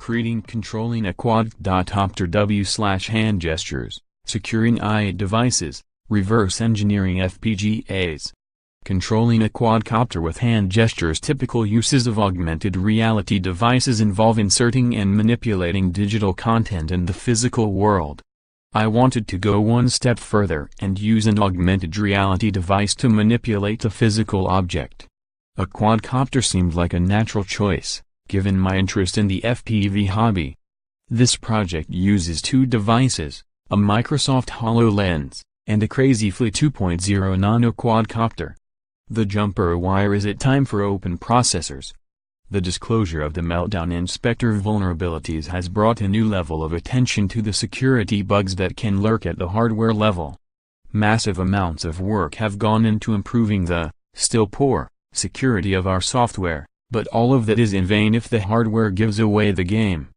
creating controlling a quadc.opter W/hand gestures, securing IoT devices, reverse engineering FPGAs. Controlling a quadcopter with hand gestures. Typical uses of augmented reality devices involve inserting and manipulating digital content in the physical world. I wanted to go one step further and use an augmented reality device to manipulate the physical object. A quadcopter seemed like a natural choice, given my interest in the FPV hobby. This project uses two devices, a Microsoft HoloLens, and a Crazyflie 2.0 Nano Quadcopter. The jumper wire. Is it time for open processors? The disclosure of the Meltdown and Spectre vulnerabilities has brought a new level of attention to the security bugs that can lurk at the hardware level. Massive amounts of work have gone into improving the, still poor, security of our software, but all of that is in vain if the hardware gives away the game.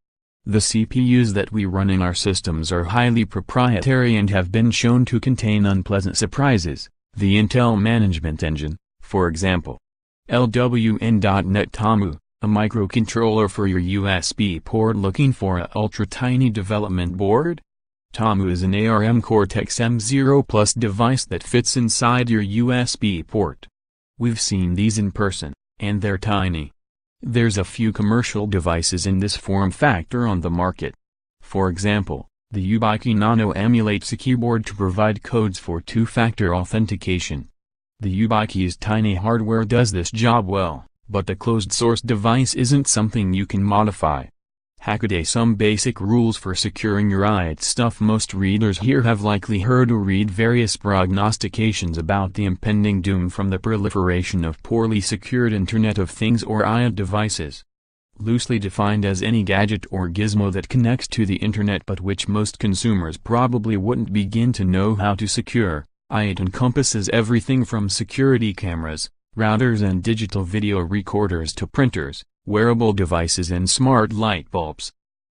The CPUs that we run in our systems are highly proprietary and have been shown to contain unpleasant surprises. The Intel Management Engine, for example. LWN.net TAMU, a microcontroller for your USB port. Looking for a ultra-tiny development board? TAMU is an ARM Cortex-M0 Plus device that fits inside your USB port. We've seen these in person, and they're tiny. There's a few commercial devices in this form factor on the market. For example, the Ubike Nano emulates a keyboard to provide codes for two-factor authentication. The Ubike's tiny hardware does this job well, but the closed-source device isn't something you can modify. Hackaday. Some basic rules for securing your IoT stuff. Most readers here have likely heard or read various prognostications about the impending doom from the proliferation of poorly secured Internet of Things or IoT devices. Loosely defined as any gadget or gizmo that connects to the Internet but which most consumers probably wouldn't begin to know how to secure. IoT encompasses everything from security cameras, routers and digital video recorders to printers, wearable devices and smart light bulbs.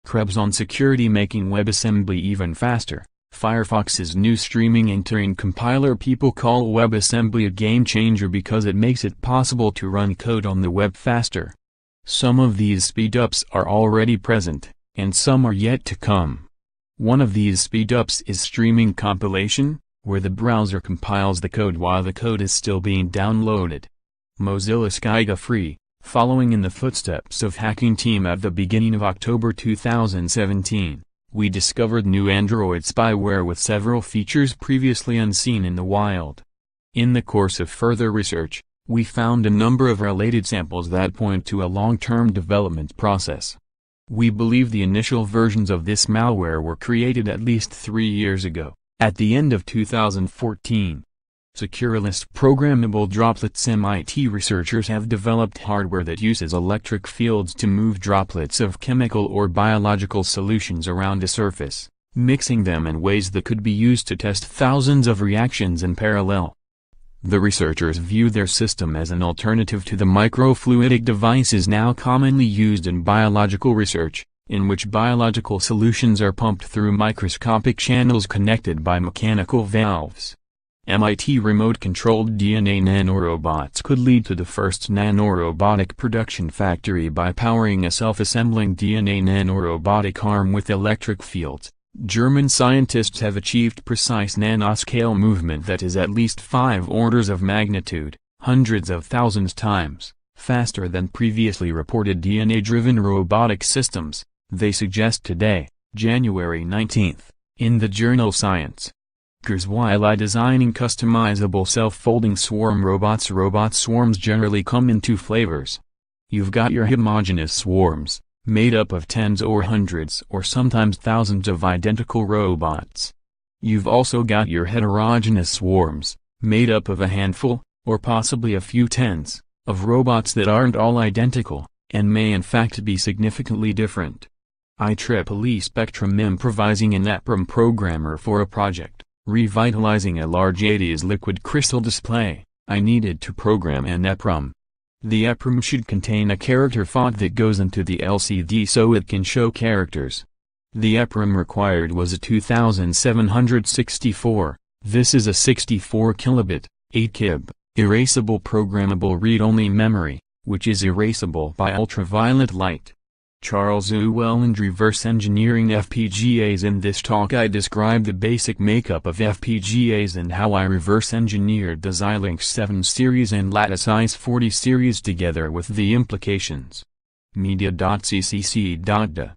Krebs on security. Making WebAssembly even faster. Firefox's new streaming entering compiler. People call WebAssembly a game changer because it makes it possible to run code on the web faster. Some of these speedups are already present, and some are yet to come. One of these speedups is streaming compilation, where the browser compiles the code while the code is still being downloaded. Mozilla Skyga Free, following in the footsteps of Hacking Team at the beginning of October 2017, we discovered new Android spyware with several features previously unseen in the wild. In the course of further research, we found a number of related samples that point to a long-term development process. We believe the initial versions of this malware were created at least 3 years ago, at the end of 2014. Secureless programmable droplets. MIT researchers have developed hardware that uses electric fields to move droplets of chemical or biological solutions around a surface, mixing them in ways that could be used to test thousands of reactions in parallel. The researchers view their system as an alternative to the microfluidic devices now commonly used in biological research, in which biological solutions are pumped through microscopic channels connected by mechanical valves. MIT remote-controlled DNA nanorobots could lead to the first nanorobotic production factory by powering a self-assembling DNA nanorobotic arm with electric fields. German scientists have achieved precise nanoscale movement that is at least 5 orders of magnitude, hundreds of thousands times, faster than previously reported DNA-driven robotic systems, they suggest today, January 19, in the journal Science. Crazyflie designing customizable self-folding swarm robots. Robot swarms generally come in 2 flavors. You've got your homogeneous swarms, made up of tens or hundreds or sometimes thousands of identical robots. You've also got your heterogeneous swarms, made up of a handful, or possibly a few tens, of robots that aren't all identical, and may in fact be significantly different. IEEE Spectrum improvising an EEPROM programmer for a project, revitalizing a large 80s liquid crystal display. I needed to program an EEPROM. The EEPROM should contain a character font that goes into the LCD so it can show characters. The EEPROM required was a 2764, this is a 64 kilobit, 8 kib, erasable programmable read-only memory, which is erasable by ultraviolet light. Charles Llewellyn. Reverse engineering FPGAs. In this talk I describe the basic makeup of FPGAs and how I reverse engineered the Xilinx 7 series and Lattice ICE40 series together with the implications. Media.ccc.da